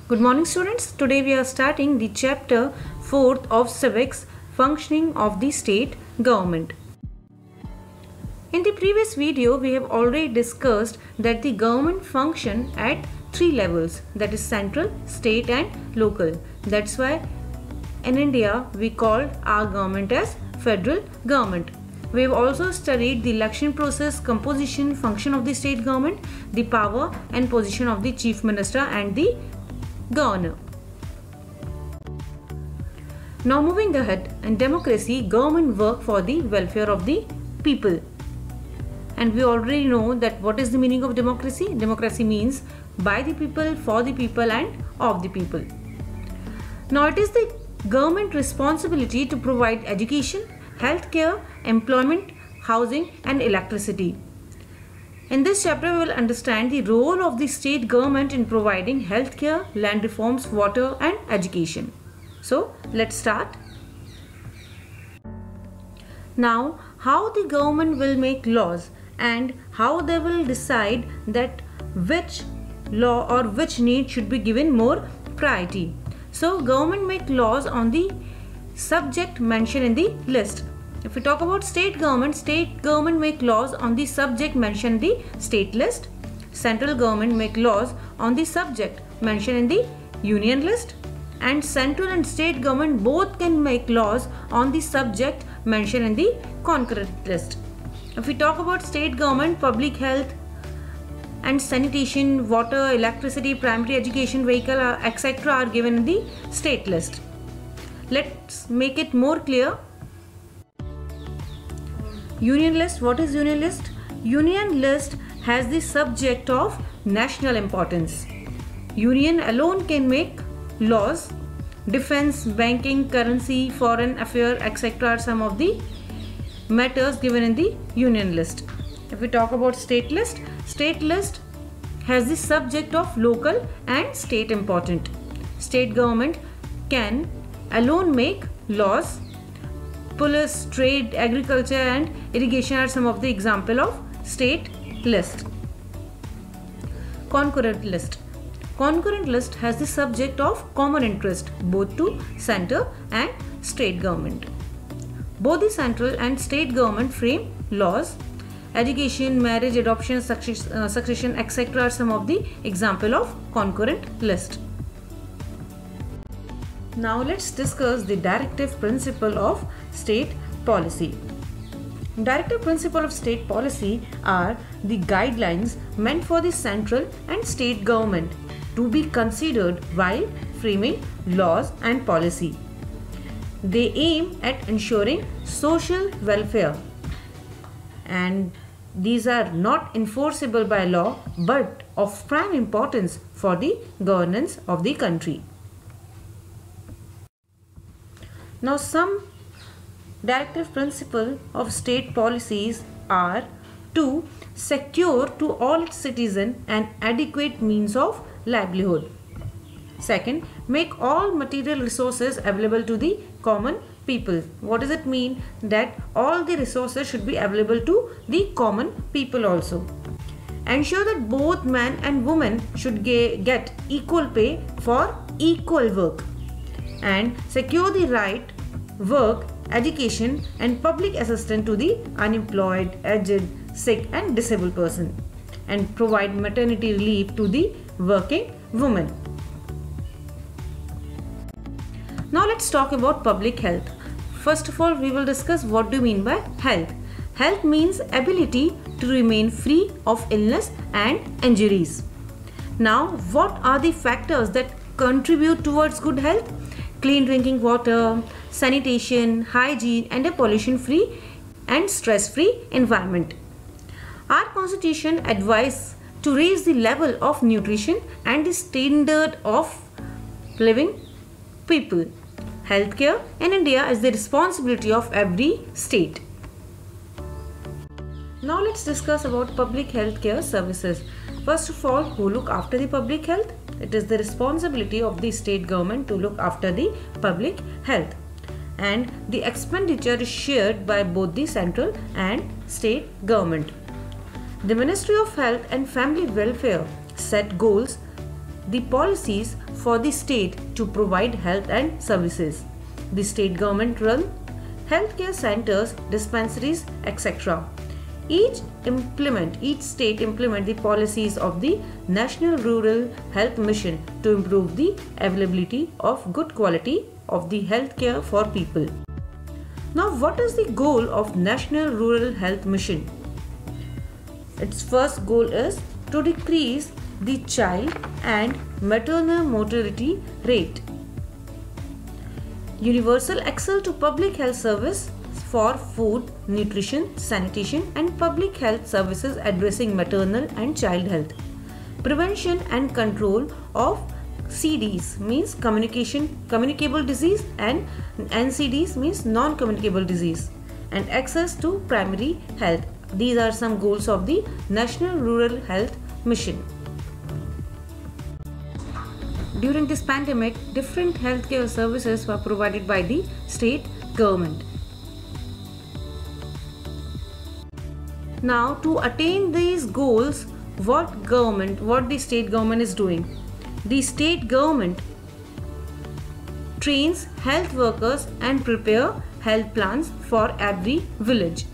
Good morning students. Today we are starting the chapter 4th of Civics, Functioning of the State Government. In the previous video we have already discussed that the government function at three levels, that is central, state and local. That's why in India we call our government as federal government. We have also studied the election process, composition, function of the state government, the power and position of the chief minister and the governor. Now moving ahead, in democracy, government work for the welfare of the people. And we already know that what is the meaning of democracy? Democracy means by the people, for the people and of the people. Now it is the government responsibility to provide education, healthcare, employment, housing and electricity. In this chapter, we will understand the role of the state government in providing healthcare, land reforms, water and education. So, let's start. Now, how the government will make laws and how they will decide that which law or which need should be given more priority. So, government make laws on the subject mentioned in the list. If we talk about state government make laws on the subject mentioned in the state list. Central government make laws on the subject mentioned in the union list. And central and state government both can make laws on the subject mentioned in the concurrent list. If we talk about state government, public health and sanitation, water, electricity, primary education, vehicle, etc. are given in the state list. Let's make it more clear. Union list. What is union list? Union list has the subject of national importance. Union alone can make laws. Defense, banking, currency, foreign affairs, etc. are some of the matters given in the union list. If we talk about state list has the subject of local and state important. State government can alone make laws. Police, trade, agriculture and irrigation are some of the example of state list. Concurrent list. Concurrent list has the subject of common interest both to center and state government. Both the central and state government frame laws. Education, marriage, adoption, succession, etc. are some of the example of concurrent list. Now let's discuss the directive principle of state policy. Directive principle of state policy are the guidelines meant for the central and state government to be considered while framing laws and policy. They aim at ensuring social welfare and these are not enforceable by law but of prime importance for the governance of the country. Now some directive principles of state policies are to secure to all its citizens an adequate means of livelihood. Second, make all material resources available to the common people. What does it mean? That all the resources should be available to the common people also. Ensure that both man and woman should get equal pay for equal work. And secure the right, work, education and public assistance to the unemployed, aged, sick and disabled person and provide maternity relief to the working woman. Now let's talk about public health. First of all, we will discuss what do you mean by health. Health means ability to remain free of illness and injuries. Now, what are the factors that contribute towards good health? Clean drinking water, sanitation, hygiene and a pollution-free and stress-free environment. Our constitution advises to raise the level of nutrition and the standard of living people. Healthcare in India is the responsibility of every state. Now let's discuss about public healthcare services. First of all, who look after the public health? It is the responsibility of the state government to look after the public health. And the expenditure is shared by both the central and state government. The Ministry of Health and Family Welfare set goals the policies for the state to provide health and services. The state government run healthcare centers, dispensaries, etc. Each state implement the policies of the National Rural Health Mission to improve the availability of good quality of the healthcare for people. Now, what is the goal of National Rural Health Mission? Its first goal is to decrease the child and maternal mortality rate. Universal access to public health service for food, nutrition, sanitation and public health services addressing maternal and child health. Prevention and control of CDs means communicable disease and NCDs means non-communicable disease, and access to primary health. These are some goals of the National Rural Health Mission. During this pandemic, different healthcare services were provided by the state government. Now, to attain these goals, what the state government is doing? The state government trains health workers and prepare health plans for every village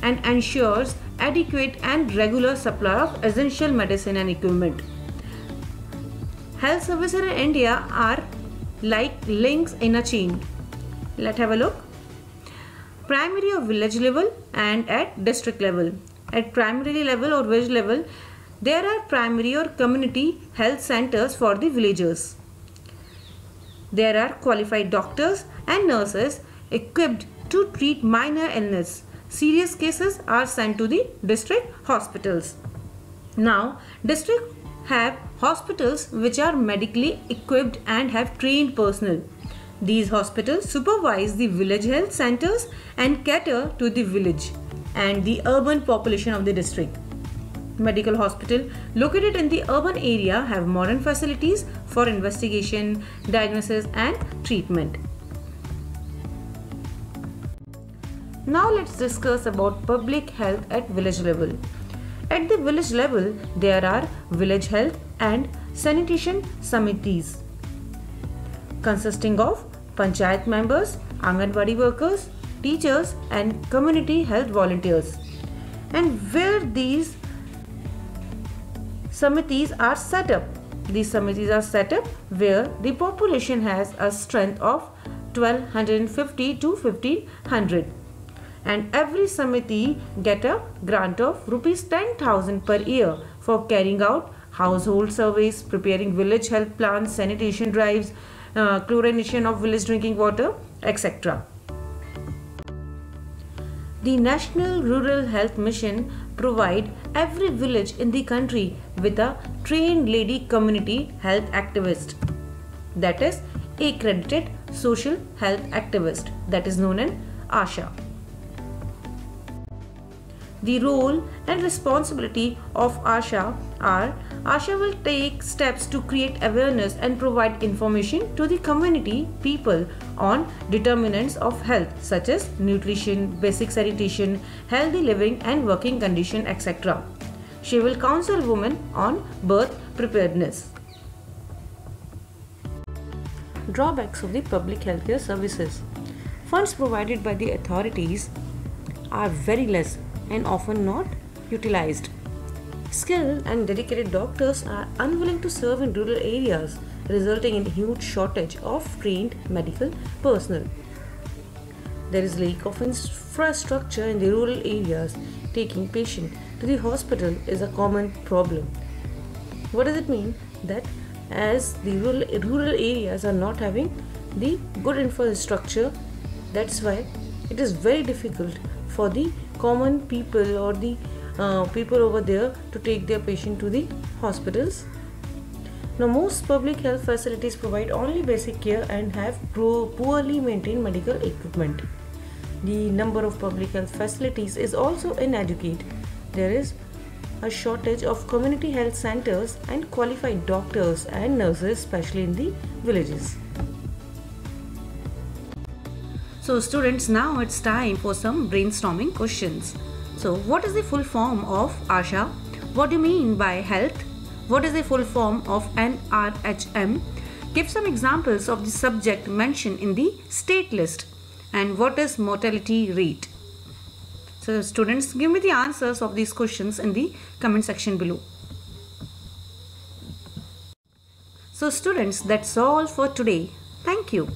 and ensures adequate and regular supply of essential medicine and equipment. Health services in India are like links in a chain. Let's have a look. Primary or village level and at district level. At primary level or village level, there are primary or community health centers for the villagers. There are qualified doctors and nurses equipped to treat minor illness. Serious cases are sent to the district hospitals. Now, district have hospitals which are medically equipped and have trained personnel. These hospitals supervise the village health centers and cater to the village and the urban population of the district. Medical hospital located in the urban area have modern facilities for investigation, diagnosis and treatment. Now let's discuss about public health at village level. At the village level, there are village health and sanitation samitis consisting of panchayat members, Anganwadi workers, teachers and community health volunteers. And where these samitis are set up? These samitis are set up where the population has a strength of 1250 to 1500. And every samiti get a grant of rupees 10,000 per year for carrying out household surveys, preparing village health plans, sanitation drives, chlorination of village drinking water, etc. The National Rural Health Mission provide every village in the country with a trained lady community health activist, that is accredited social health activist, that is known as ASHA. The role and responsibility of ASHA are: ASHA will take steps to create awareness and provide information to the community people on determinants of health such as nutrition, basic sanitation, healthy living and working condition, etc. She will counsel women on birth preparedness. Drawbacks of the public healthcare services. Funds provided by the authorities are very less and often not utilized. Skilled and dedicated doctors are unwilling to serve in rural areas, resulting in a huge shortage of trained medical personnel. There is lack of infrastructure in the rural areas. Taking patient to the hospital is a common problem. What does it mean? That as the rural areas are not having the good infrastructure, that's why it is very difficult for the common people or the people over there to take their patient to the hospitals. Now, most public health facilities provide only basic care and have poorly maintained medical equipment. The number of public health facilities is also inadequate. There is a shortage of community health centers and qualified doctors and nurses, especially in the villages. So students, now it's time for some brainstorming questions. So what is the full form of ASHA? What do you mean by health? What is the full form of NRHM? Give some examples of the subject mentioned in the state list. And what is mortality rate? So students, give me the answers of these questions in the comment section below. So students, that's all for today. Thank you.